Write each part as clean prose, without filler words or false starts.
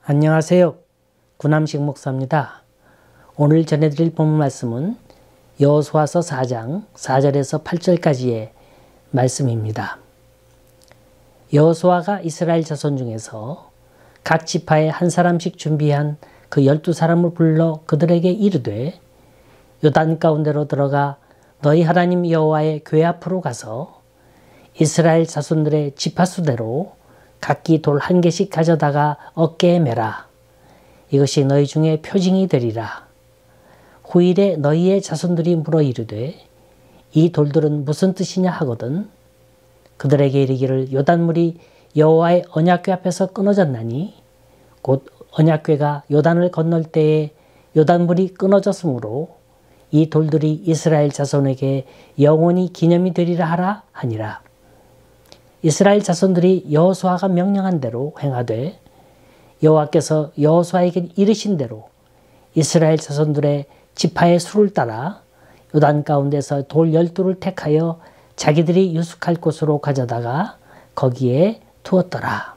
안녕하세요. 구남식 목사입니다. 오늘 전해드릴 본문 말씀은 여호수아서 4장 4절에서 8절까지의 말씀입니다. 여호수아가 이스라엘 자손 중에서 각 지파에 한 사람씩 준비한 그 12사람을 불러 그들에게 이르되 요단 가운데로 들어가 너희 하나님 여호와의 궤 앞으로 가서 이스라엘 자손들의 지파수대로 각기 돌 한 개씩 가져다가 어깨에 매라. 이것이 너희 중에 표징이 되리라. 후일에 너희의 자손들이 물어 이르되 이 돌들은 무슨 뜻이냐 하거든 그들에게 이르기를 요단물이 여호와의 언약궤 앞에서 끊어졌나니 곧 언약궤가 요단을 건널 때에 요단물이 끊어졌으므로 이 돌들이 이스라엘 자손에게 영원히 기념이 되리라 하라 하니라. 이스라엘 자손들이 여호수아가 명령한 대로 행하되 여호와께서 여호수아에게 이르신 대로 이스라엘 자손들의 지파의 수를 따라 요단 가운데서 돌 12를 택하여 자기들이 유숙할 곳으로 가져다가 거기에 두었더라.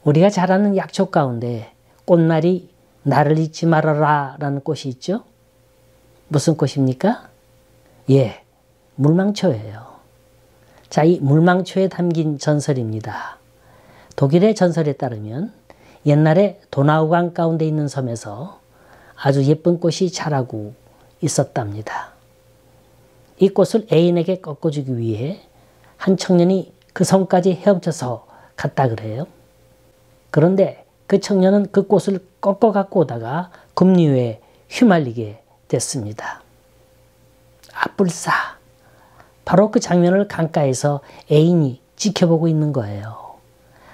우리가 잘 아는 약초 가운데 꽃말이 나를 잊지 말아라 라는 꽃이 있죠. 무슨 꽃입니까? 예, 물망초예요. 자, 이 물망초에 담긴 전설입니다. 독일의 전설에 따르면 옛날에 도나우강 가운데 있는 섬에서 아주 예쁜 꽃이 자라고 있었답니다. 이 꽃을 애인에게 꺾어주기 위해 한 청년이 그 섬까지 헤엄쳐서 갔다 그래요. 그런데 그 청년은 그 꽃을 꺾어 갖고 오다가 급류에 휘말리게 됐습니다. 아뿔싸! 바로 그 장면을 강가에서 애인이 지켜보고 있는 거예요.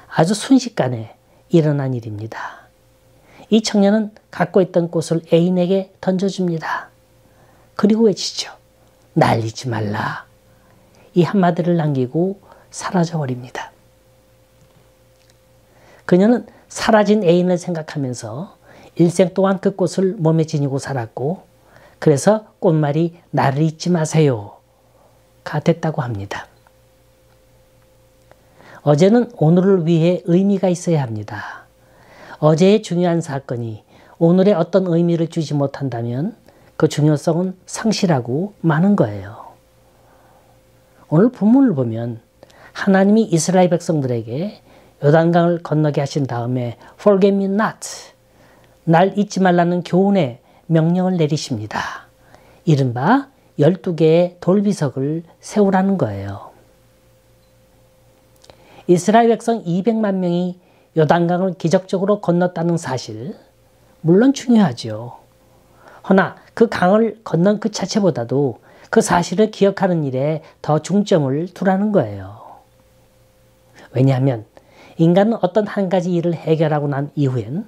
아주 순식간에 일어난 일입니다. 이 청년은 갖고 있던 꽃을 애인에게 던져줍니다. 그리고 외치죠. 날 잊지 말라. 이 한마디를 남기고 사라져버립니다. 그녀는 사라진 애인을 생각하면서 일생 동안 그 꽃을 몸에 지니고 살았고 그래서 꽃말이 나를 잊지 마세요 가 됐다고 합니다. 어제는 오늘을 위해 의미가 있어야 합니다. 어제의 중요한 사건이 오늘의 어떤 의미를 주지 못한다면 그 중요성은 상실하고 마는 거예요. 오늘 본문을 보면 하나님이 이스라엘 백성들에게 요단강을 건너게 하신 다음에 Forget me not, 날 잊지 말라는 교훈의 명령을 내리십니다. 이른바 12개의 돌비석을 세우라는 거예요. 이스라엘 백성 200만 명이 요단강을 기적적으로 건넜다는 사실, 물론 중요하죠. 허나 그 강을 건넌 그 자체보다도 그 사실을 기억하는 일에 더 중점을 두라는 거예요. 왜냐하면 인간은 어떤 한 가지 일을 해결하고 난 이후엔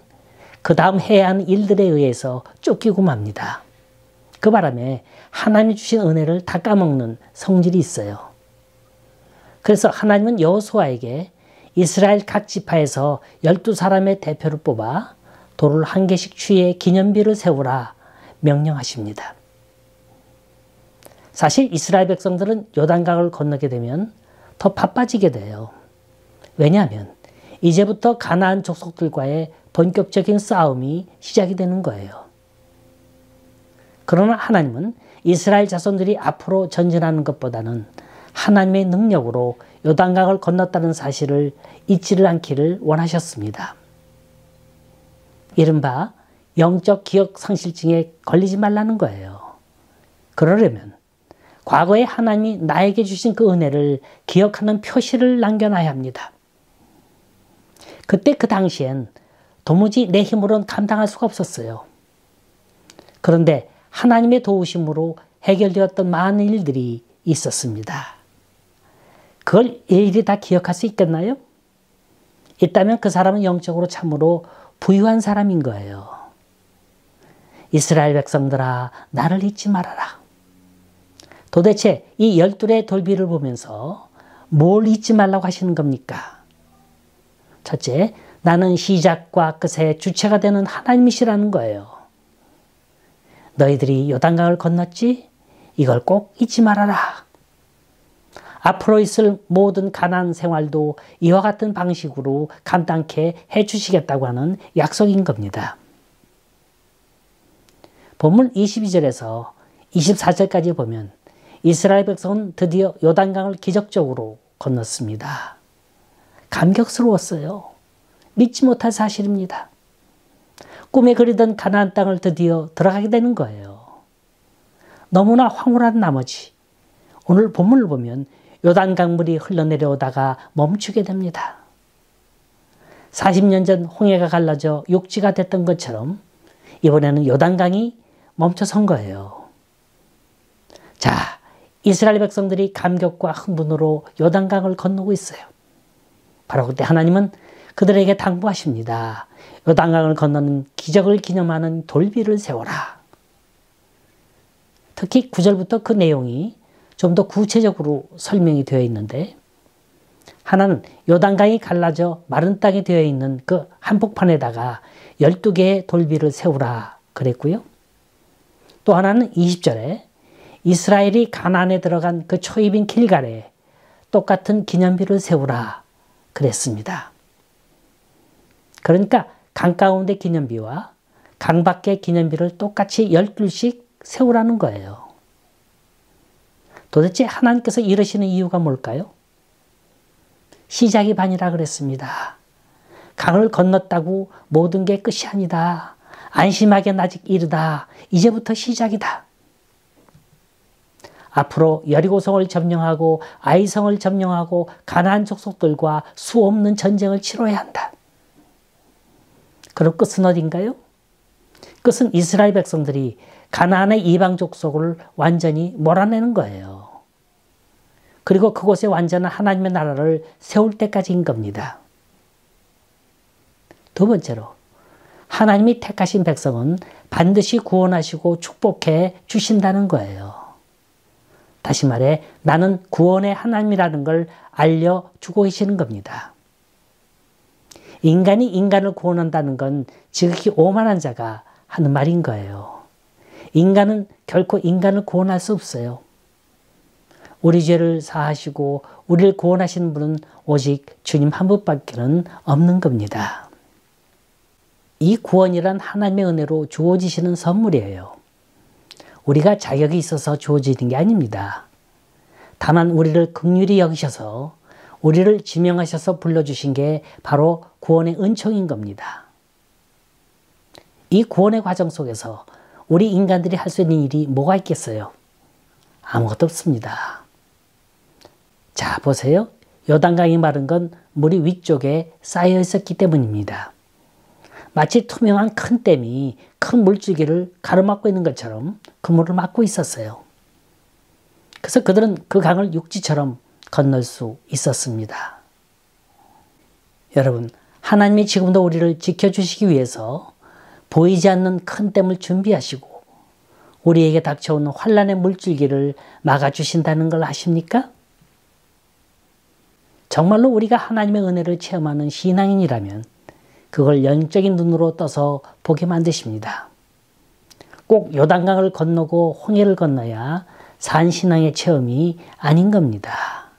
그 다음 해야 하는 일들에 의해서 쫓기고 맙니다. 그 바람에 하나님이 주신 은혜를 다 까먹는 성질이 있어요. 그래서 하나님은 여호수아에게 이스라엘 각 지파에서 12사람의 대표를 뽑아 돌을 한 개씩 취해 기념비를 세우라 명령하십니다. 사실 이스라엘 백성들은 요단강을 건너게 되면 더 바빠지게 돼요. 왜냐하면 이제부터 가나안 족속들과의 본격적인 싸움이 시작이 되는 거예요. 그러나 하나님은 이스라엘 자손들이 앞으로 전진하는 것보다는 하나님의 능력으로 요단강을 건넜다는 사실을 잊지를 않기를 원하셨습니다. 이른바 영적 기억 상실증에 걸리지 말라는 거예요. 그러려면 과거에 하나님이 나에게 주신 그 은혜를 기억하는 표시를 남겨놔야 합니다. 그때 그 당시엔 도무지 내 힘으로는 감당할 수가 없었어요. 그런데 하나님의 도우심으로 해결되었던 많은 일들이 있었습니다. 그걸 일일이 다 기억할 수 있겠나요? 있다면 그 사람은 영적으로 참으로 부유한 사람인 거예요. 이스라엘 백성들아, 나를 잊지 말아라. 도대체 이 12의 돌비를 보면서 뭘 잊지 말라고 하시는 겁니까? 첫째, 나는 시작과 끝의 주체가 되는 하나님이시라는 거예요. 너희들이 요단강을 건넜지? 이걸 꼭 잊지 말아라. 앞으로 있을 모든 가나안 생활도 이와 같은 방식으로 감당케 해주시겠다고 하는 약속인 겁니다. 본문 22절에서 24절까지 보면 이스라엘 백성은 드디어 요단강을 기적적으로 건넜습니다. 감격스러웠어요. 믿지 못할 사실입니다. 꿈에 그리던 가나안 땅을 드디어 들어가게 되는 거예요. 너무나 황홀한 나머지 오늘 본문을 보면 요단강물이 흘러내려오다가 멈추게 됩니다. 40년 전 홍해가 갈라져 육지가 됐던 것처럼 이번에는 요단강이 멈춰선 거예요. 자, 이스라엘 백성들이 감격과 흥분으로 요단강을 건너고 있어요. 바로 그때 하나님은 그들에게 당부하십니다. 요단강을 건너는 기적을 기념하는 돌비를 세워라. 특히 9절부터 그 내용이 좀 더 구체적으로 설명이 되어 있는데, 하나는 요단강이 갈라져 마른 땅이 되어 있는 그 한복판에다가 12개의 돌비를 세우라 그랬고요. 또 하나는 20절에 이스라엘이 가나안에 들어간 그 초입인 길갈에 똑같은 기념비를 세우라 그랬습니다. 그러니까 강 가운데 기념비와 강 밖의 기념비를 똑같이 12씩 세우라는 거예요. 도대체 하나님께서 이러시는 이유가 뭘까요? 시작이 반이라 그랬습니다. 강을 건넜다고 모든 게 끝이 아니다. 안심하기는 아직 이르다. 이제부터 시작이다. 앞으로 여리고성을 점령하고 아이성을 점령하고 가나안 족속들과 수없는 전쟁을 치러야 한다. 그럼 끝은 어딘가요? 끝은 이스라엘 백성들이 가나안의 이방 족속을 완전히 몰아내는 거예요. 그리고 그곳에 완전한 하나님의 나라를 세울 때까지인 겁니다. 두 번째로, 하나님이 택하신 백성은 반드시 구원하시고 축복해 주신다는 거예요. 다시 말해 나는 구원의 하나님이라는 걸 알려주고 계시는 겁니다. 인간이 인간을 구원한다는 건 지극히 오만한 자가 하는 말인 거예요. 인간은 결코 인간을 구원할 수 없어요. 우리 죄를 사하시고 우리를 구원하시는 분은 오직 주님 한 분밖에는 없는 겁니다. 이 구원이란 하나님의 은혜로 주어지시는 선물이에요. 우리가 자격이 있어서 주어지는 게 아닙니다. 다만 우리를 긍휼히 여기셔서 우리를 지명하셔서 불러주신 게 바로 구원의 은총인 겁니다. 이 구원의 과정 속에서 우리 인간들이 할 수 있는 일이 뭐가 있겠어요? 아무것도 없습니다. 자, 보세요. 요단강이 마른 건 물이 위쪽에 쌓여 있었기 때문입니다. 마치 투명한 큰 댐이 큰 물줄기를 가로막고 있는 것처럼 그 물을 막고 있었어요. 그래서 그들은 그 강을 육지처럼 건널 수 있었습니다. 여러분, 하나님이 지금도 우리를 지켜주시기 위해서 보이지 않는 큰 댐을 준비하시고 우리에게 닥쳐오는 환난의 물줄기를 막아주신다는 걸 아십니까? 정말로 우리가 하나님의 은혜를 체험하는 신앙인이라면 그걸 영적인 눈으로 떠서 보게 만드십니다. 꼭 요단강을 건너고 홍해를 건너야 산신앙의 체험이 아닌 겁니다.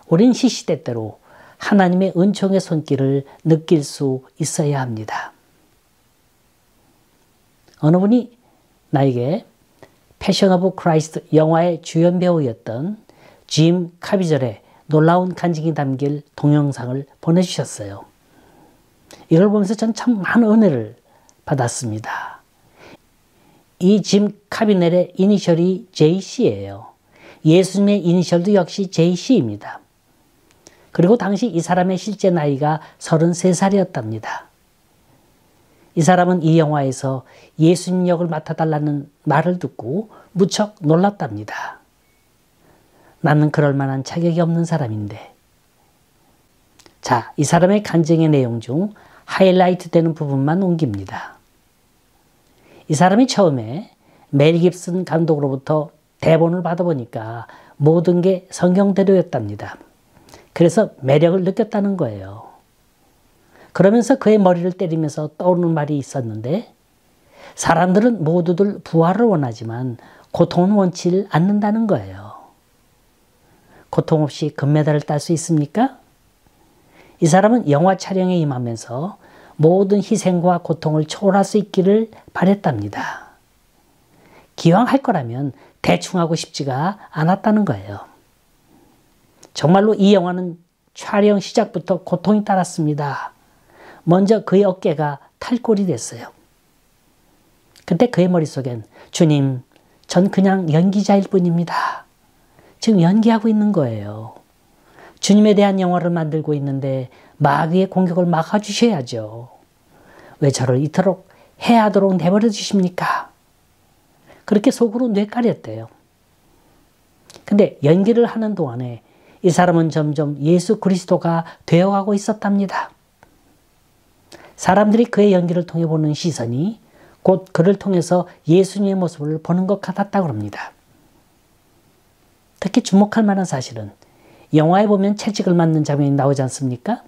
우린 시시때때로 하나님의 은총의 손길을 느낄 수 있어야 합니다. 어느 분이 나에게 패션 오브 크라이스트 영화의 주연 배우였던 짐 카비절의 놀라운 간증이 담길 동영상을 보내주셨어요. 이걸 보면서 전 참 많은 은혜를 받았습니다. 이 짐 카비넬의 이니셜이 JC예요. 예수님의 이니셜도 역시 JC입니다. 그리고 당시 이 사람의 실제 나이가 33살이었답니다. 이 사람은 이 영화에서 예수님 역을 맡아달라는 말을 듣고 무척 놀랐답니다. 나는 그럴 만한 자격이 없는 사람인데. 자, 이 사람의 간증의 내용 중 하이라이트 되는 부분만 옮깁니다. 이 사람이 처음에 멜 깁슨 감독으로부터 대본을 받아보니까 모든 게 성경대로였답니다. 그래서 매력을 느꼈다는 거예요. 그러면서 그의 머리를 때리면서 떠오르는 말이 있었는데, 사람들은 모두들 부활을 원하지만 고통은 원치 않는다는 거예요. 고통 없이 금메달을 딸 수 있습니까? 이 사람은 영화 촬영에 임하면서 모든 희생과 고통을 초월할 수 있기를 바랬답니다. 기왕 할 거라면 대충 하고 싶지가 않았다는 거예요. 정말로 이 영화는 촬영 시작부터 고통이 따랐습니다. 먼저 그의 어깨가 탈골이 됐어요. 그때 그의 머릿속엔 주님, 전 그냥 연기자일 뿐입니다. 지금 연기하고 있는 거예요. 주님에 대한 영화를 만들고 있는데 마귀의 공격을 막아주셔야죠. 왜 저를 이토록 해하도록 내버려 주십니까? 그렇게 속으로 뇌까렸대요. 근데 연기를 하는 동안에 이 사람은 점점 예수 그리스도가 되어가고 있었답니다. 사람들이 그의 연기를 통해 보는 시선이 곧 그를 통해서 예수님의 모습을 보는 것 같았다고 합니다. 특히 주목할 만한 사실은 영화에 보면 채찍을 맞는 장면이 나오지 않습니까?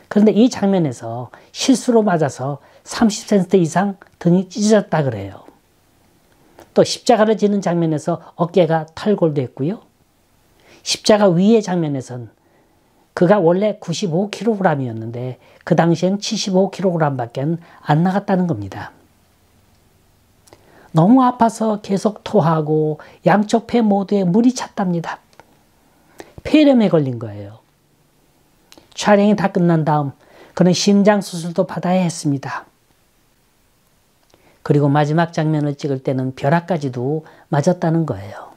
그런데 이 장면에서 실수로 맞아서 30cm 이상 등이 찢어졌다 그래요. 또 십자가를 지는 장면에서 어깨가 탈골됐고요. 십자가 위의 장면에선 그가 원래 95kg이었는데 그 당시엔 75kg밖에 안 나갔다는 겁니다. 너무 아파서 계속 토하고 양쪽 폐 모두에 물이 찼답니다. 폐렴에 걸린 거예요. 촬영이 다 끝난 다음 그는 심장 수술도 받아야 했습니다. 그리고 마지막 장면을 찍을 때는 벼락까지도 맞았다는 거예요.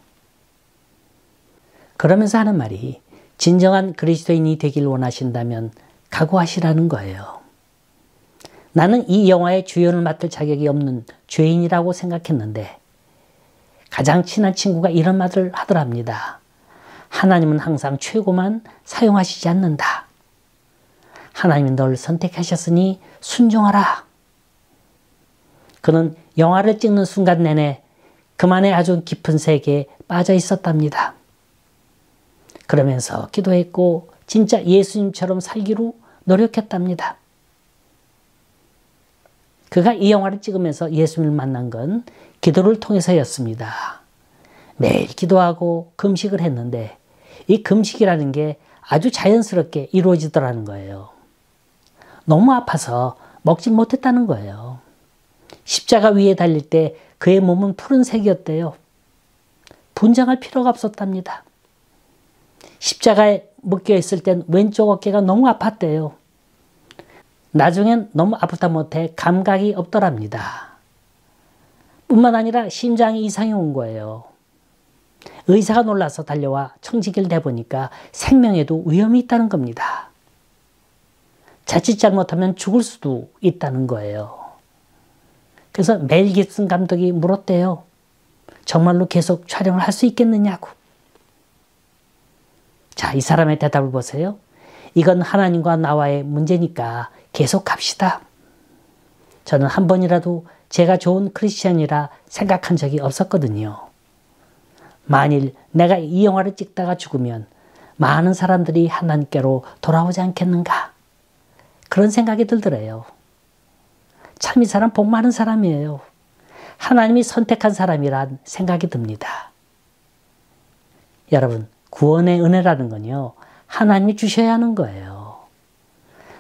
그러면서 하는 말이 진정한 그리스도인이 되길 원하신다면 각오하시라는 거예요. 나는 이 영화의 주연을 맡을 자격이 없는 죄인이라고 생각했는데 가장 친한 친구가 이런 말을 하더랍니다. 하나님은 항상 최고만 사용하시지 않는다. 하나님은 널 선택하셨으니 순종하라. 그는 영화를 찍는 순간 내내 그만의 아주 깊은 세계에 빠져 있었답니다. 그러면서 기도했고 진짜 예수님처럼 살기로 노력했답니다. 그가 이 영화를 찍으면서 예수님을 만난 건 기도를 통해서였습니다. 매일 기도하고 금식을 했는데 이 금식이라는 게 아주 자연스럽게 이루어지더라는 거예요. 너무 아파서 먹지 못했다는 거예요. 십자가 위에 달릴 때 그의 몸은 푸른색이었대요. 분장할 필요가 없었답니다. 십자가에 묶여 있을 땐 왼쪽 어깨가 너무 아팠대요. 나중엔 너무 아프다 못해 감각이 없더랍니다. 뿐만 아니라 심장이 이상이 온 거예요. 의사가 놀라서 달려와 청지기를 대보니까 생명에도 위험이 있다는 겁니다. 자칫 잘못하면 죽을 수도 있다는 거예요. 그래서 멜 깁슨 감독이 물었대요. 정말로 계속 촬영을 할 수 있겠느냐고. 자, 이 사람의 대답을 보세요. 이건 하나님과 나와의 문제니까 계속 갑시다. 저는 한 번이라도 제가 좋은 크리스찬이라 생각한 적이 없었거든요. 만일 내가 이 영화를 찍다가 죽으면 많은 사람들이 하나님께로 돌아오지 않겠는가? 그런 생각이 들더래요. 참 이 사람 복 많은 사람이에요. 하나님이 선택한 사람이란 생각이 듭니다. 여러분, 구원의 은혜라는 건요, 하나님이 주셔야 하는 거예요.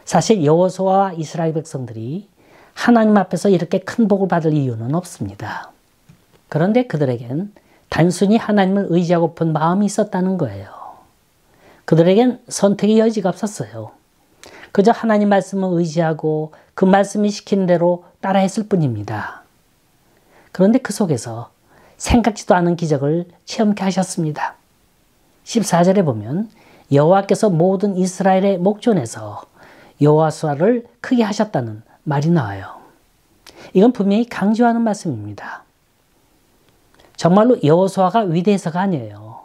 사실 여호수아와 이스라엘 백성들이 하나님 앞에서 이렇게 큰 복을 받을 이유는 없습니다. 그런데 그들에겐 단순히 하나님을 의지하고픈 마음이 있었다는 거예요. 그들에겐 선택의 여지가 없었어요. 그저 하나님 말씀을 의지하고 그 말씀이 시키는 대로 따라했을 뿐입니다. 그런데 그 속에서 생각지도 않은 기적을 체험케 하셨습니다. 14절에 보면 여호와께서 모든 이스라엘의 목전에서 여호수아를 크게 하셨다는 말이 나와요. 이건 분명히 강조하는 말씀입니다. 정말로 여호수아가 위대해서가 아니에요.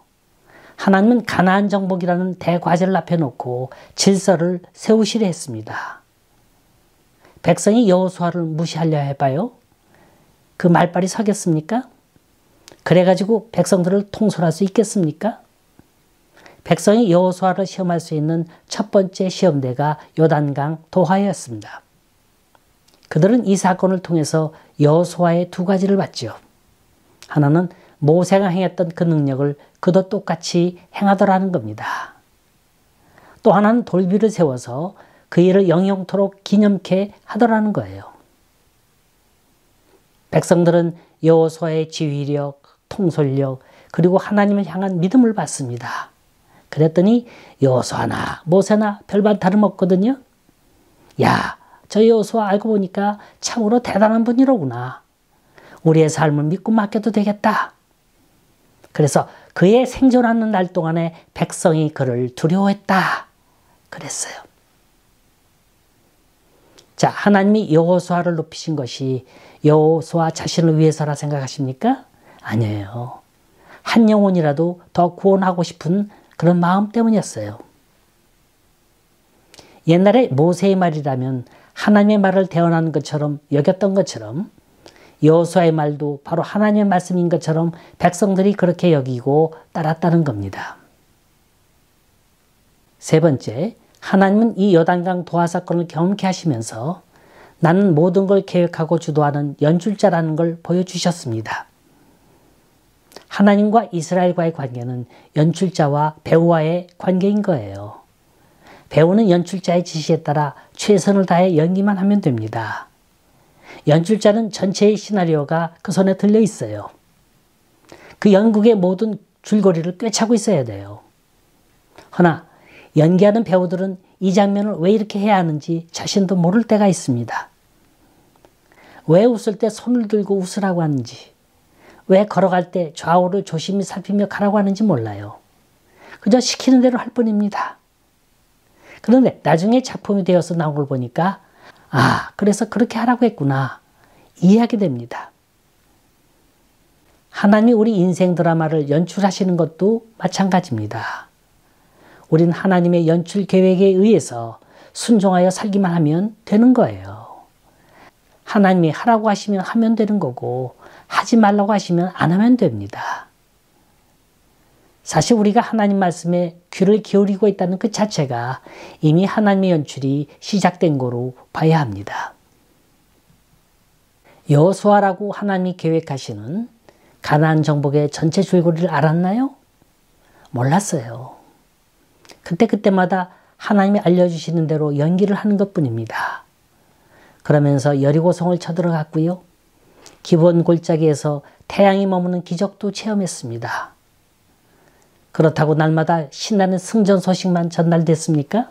하나님은 가나안 정복이라는 대과제를 앞에 놓고 질서를 세우시려 했습니다. 백성이 여호수아를 무시하려 해봐요? 그 말발이 서겠습니까? 그래가지고 백성들을 통솔할 수 있겠습니까? 백성이 여호수아를 시험할 수 있는 첫 번째 시험대가 요단강 도하였습니다. 그들은 이 사건을 통해서 여호수아의 두 가지를 봤죠. 하나는 모세가 행했던 그 능력을 그도 똑같이 행하더라는 겁니다. 또 하나는 돌비를 세워서 그 일을 영영토록 기념케 하더라는 거예요. 백성들은 여호수아의 지휘력, 통솔력, 그리고 하나님을 향한 믿음을 받습니다. 그랬더니 여호수아나 모세나 별반 다름없거든요. 야, 저 여호수아 알고 보니까 참으로 대단한 분이로구나. 우리의 삶을 믿고 맡겨도 되겠다. 그래서 그의 생존하는 날 동안에 백성이 그를 두려워했다. 그랬어요. 자, 하나님이 여호수아를 높이신 것이 여호수아 자신을 위해서라 생각하십니까? 아니에요. 한 영혼이라도 더 구원하고 싶은 그런 마음 때문이었어요. 옛날에 모세의 말이라면 하나님의 말을 대언하는 것처럼 여겼던 것처럼 여호수아의 말도 바로 하나님의 말씀인 것처럼 백성들이 그렇게 여기고 따랐다는 겁니다. 세 번째, 하나님은 이 요단강 도하 사건을 경험케 하시면서 나는 모든 걸 계획하고 주도하는 연출자라는 걸 보여주셨습니다. 하나님과 이스라엘과의 관계는 연출자와 배우와의 관계인 거예요. 배우는 연출자의 지시에 따라 최선을 다해 연기만 하면 됩니다. 연출자는 전체의 시나리오가 그 손에 들려 있어요. 그 연극의 모든 줄거리를 꿰차고 있어야 돼요. 허나 연기하는 배우들은 이 장면을 왜 이렇게 해야 하는지 자신도 모를 때가 있습니다. 왜 웃을 때 손을 들고 웃으라고 하는지, 왜 걸어갈 때 좌우를 조심히 살피며 가라고 하는지 몰라요. 그저 시키는 대로 할 뿐입니다. 그런데 나중에 작품이 되어서 나온 걸 보니까 아, 그래서 그렇게 하라고 했구나. 이해하게 됩니다. 하나님이 우리 인생 드라마를 연출하시는 것도 마찬가지입니다. 우린 하나님의 연출 계획에 의해서 순종하여 살기만 하면 되는 거예요. 하나님이 하라고 하시면 하면 되는 거고 하지 말라고 하시면 안 하면 됩니다. 사실 우리가 하나님 말씀에 귀를 기울이고 있다는 그 자체가 이미 하나님의 연출이 시작된 거로 봐야 합니다. 여호수아라고 하나님이 계획하시는 가나안 정복의 전체 줄거리를 알았나요? 몰랐어요. 그때마다 하나님이 알려주시는 대로 연기를 하는 것뿐입니다. 그러면서 여리고성을 쳐들어갔고요. 기본 골짜기에서 태양이 머무는 기적도 체험했습니다. 그렇다고 날마다 신나는 승전 소식만 전달됐습니까?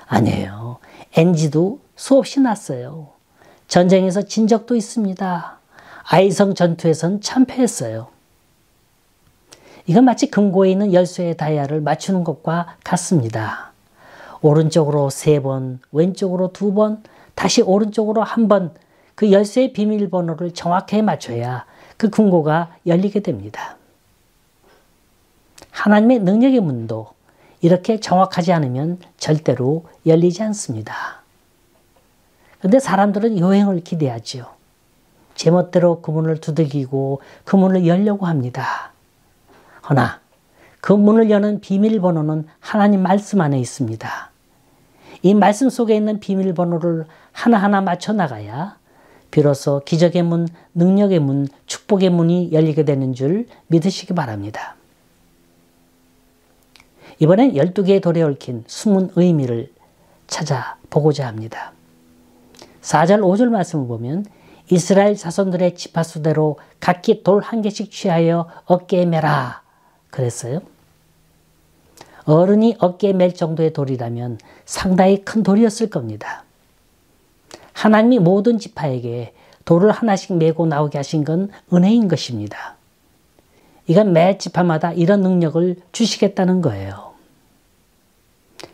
아니에요. NG도 수없이 났어요. 전쟁에서 진 적도 있습니다. 아이성 전투에선 참패했어요. 이건 마치 금고에 있는 열쇠의 다이아를 맞추는 것과 같습니다. 오른쪽으로 3번, 왼쪽으로 2번, 다시 오른쪽으로 1번, 그 열쇠의 비밀번호를 정확하게 맞춰야 그 금고가 열리게 됩니다. 하나님의 능력의 문도 이렇게 정확하지 않으면 절대로 열리지 않습니다. 그런데 사람들은 요행을 기대하지요. 제멋대로 그 문을 두들기고 그 문을 열려고 합니다. 허나 그 문을 여는 비밀번호는 하나님 말씀 안에 있습니다. 이 말씀 속에 있는 비밀번호를 하나하나 맞춰 나가야 비로소 기적의 문, 능력의 문, 축복의 문이 열리게 되는 줄 믿으시기 바랍니다. 이번엔 12개의 돌에 얽힌 숨은 의미를 찾아보고자 합니다. 4절 5절 말씀을 보면 이스라엘 자손들의 지파수대로 각기 돌 1개씩 취하여 어깨에 매라 그랬어요. 어른이 어깨에 맬 정도의 돌이라면 상당히 큰 돌이었을 겁니다. 하나님이 모든 지파에게 돌을 하나씩 메고 나오게 하신 건 은혜인 것입니다. 이건 매 지파마다 이런 능력을 주시겠다는 거예요.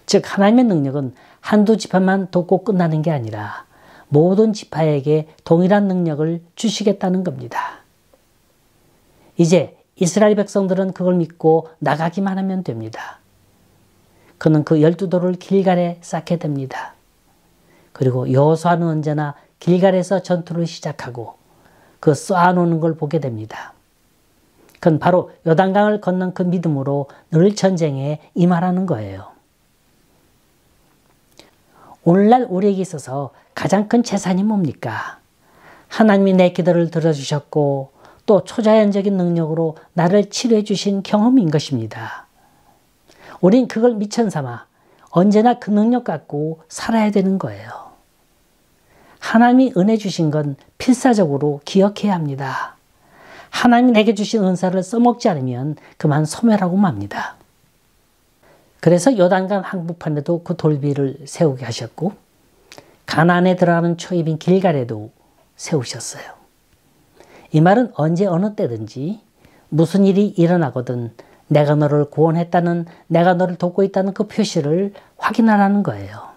즉 하나님의 능력은 한두 지파만 돕고 끝나는 게 아니라 모든 지파에게 동일한 능력을 주시겠다는 겁니다. 이제 이스라엘 백성들은 그걸 믿고 나가기만 하면 됩니다. 그는 그 12돌을 길갈에 쌓게 됩니다. 그리고 여호수아는 언제나 길갈에서 전투를 시작하고 그 쌓아놓는 걸 보게 됩니다. 그건 바로 요단강을 건넌 그 믿음으로 늘 전쟁에 임하라는 거예요. 오늘날 우리에게 있어서 가장 큰 재산이 뭡니까? 하나님이 내 기도를 들어주셨고 또 초자연적인 능력으로 나를 치료해 주신 경험인 것입니다. 우린 그걸 미천 삼아 언제나 그 능력 갖고 살아야 되는 거예요. 하나님이 은혜 주신 건 필사적으로 기억해야 합니다. 하나님이 내게 주신 은사를 써먹지 않으면 그만 소멸하고 맙니다. 그래서 요단강 한복판에도 그 돌비를 세우게 하셨고 가나안에 들어가는 초입인 길갈에도 세우셨어요. 이 말은 언제 어느 때든지 무슨 일이 일어나거든 내가 너를 구원했다는, 내가 너를 돕고 있다는 그 표시를 확인하라는 거예요.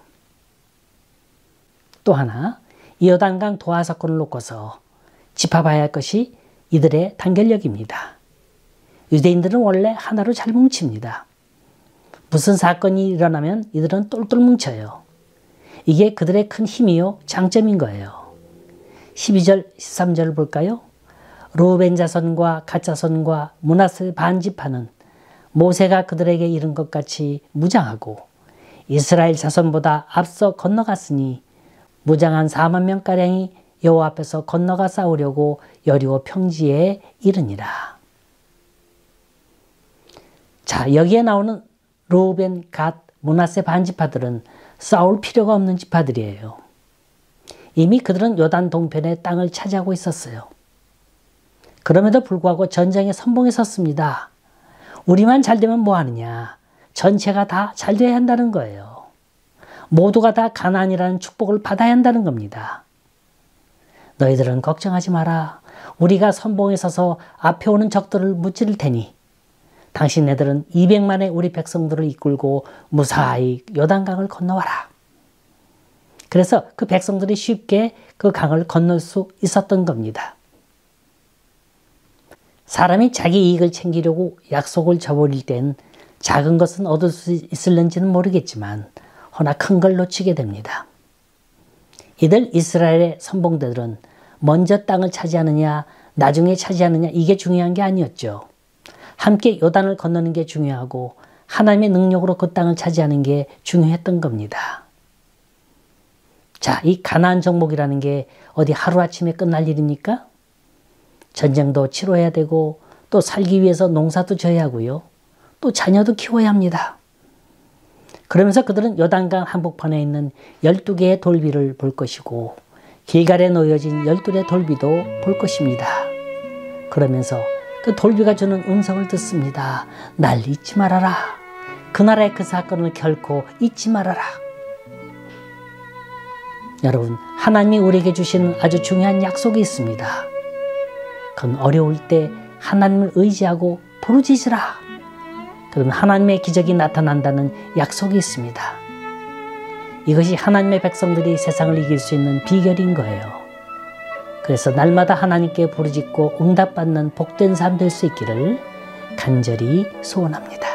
또 하나, 이 요단강 도하 사건을 놓고서 짚어봐야 할 것이 이들의 단결력입니다. 유대인들은 원래 하나로 잘 뭉칩니다. 무슨 사건이 일어나면 이들은 똘똘 뭉쳐요. 이게 그들의 큰 힘이요 장점인 거예요. 12절, 13절을 볼까요? 르우벤 자손과 갓 자손과 므낫세 반 지파는 모세가 그들에게 이른 것 같이 무장하고 이스라엘 자손보다 앞서 건너갔으니 무장한 4만 명가량이 여호와 앞에서 건너가 싸우려고 여리고 평지에 이르니라. 자, 여기에 나오는 르우벤, 갓, 므낫세 반 지파들은 싸울 필요가 없는 지파들이에요. 이미 그들은 요단 동편의 땅을 차지하고 있었어요. 그럼에도 불구하고 전쟁에 선봉에 섰습니다. 우리만 잘 되면 뭐하느냐. 전체가 다 잘 돼야 한다는 거예요. 모두가 다 가나안이라는 축복을 받아야 한다는 겁니다. 너희들은 걱정하지 마라. 우리가 선봉에 서서 앞에 오는 적들을 무찌를 테니 당신네들은 200만의 우리 백성들을 이끌고 무사히 요단강을 건너와라. 그래서 그 백성들이 쉽게 그 강을 건널 수 있었던 겁니다. 사람이 자기 이익을 챙기려고 약속을 저버릴 땐 작은 것은 얻을 수 있을는지는 모르겠지만 허나 큰 걸 놓치게 됩니다. 이들 이스라엘의 선봉대들은 먼저 땅을 차지하느냐 나중에 차지하느냐 이게 중요한 게 아니었죠. 함께 요단을 건너는 게 중요하고 하나님의 능력으로 그 땅을 차지하는 게 중요했던 겁니다. 자, 이 가나안 정복이라는 게 어디 하루아침에 끝날 일입니까? 전쟁도 치러야 되고 또 살기 위해서 농사도 져야 하고요. 또 자녀도 키워야 합니다. 그러면서 그들은 요단강 한복판에 있는 12개의 돌비를 볼 것이고 길갈에 놓여진 12개의 돌비도 볼 것입니다. 그러면서 그 돌비가 주는 음성을 듣습니다. 날 잊지 말아라. 그날의 그 사건을 결코 잊지 말아라. 여러분, 하나님이 우리에게 주시는 아주 중요한 약속이 있습니다. 그건 어려울 때 하나님을 의지하고 부르짖으라. 그러면 하나님의 기적이 나타난다는 약속이 있습니다. 이것이 하나님의 백성들이 세상을 이길 수 있는 비결인 거예요. 그래서 날마다 하나님께 부르짖고 응답받는 복된 삶 될 수 있기를 간절히 소원합니다.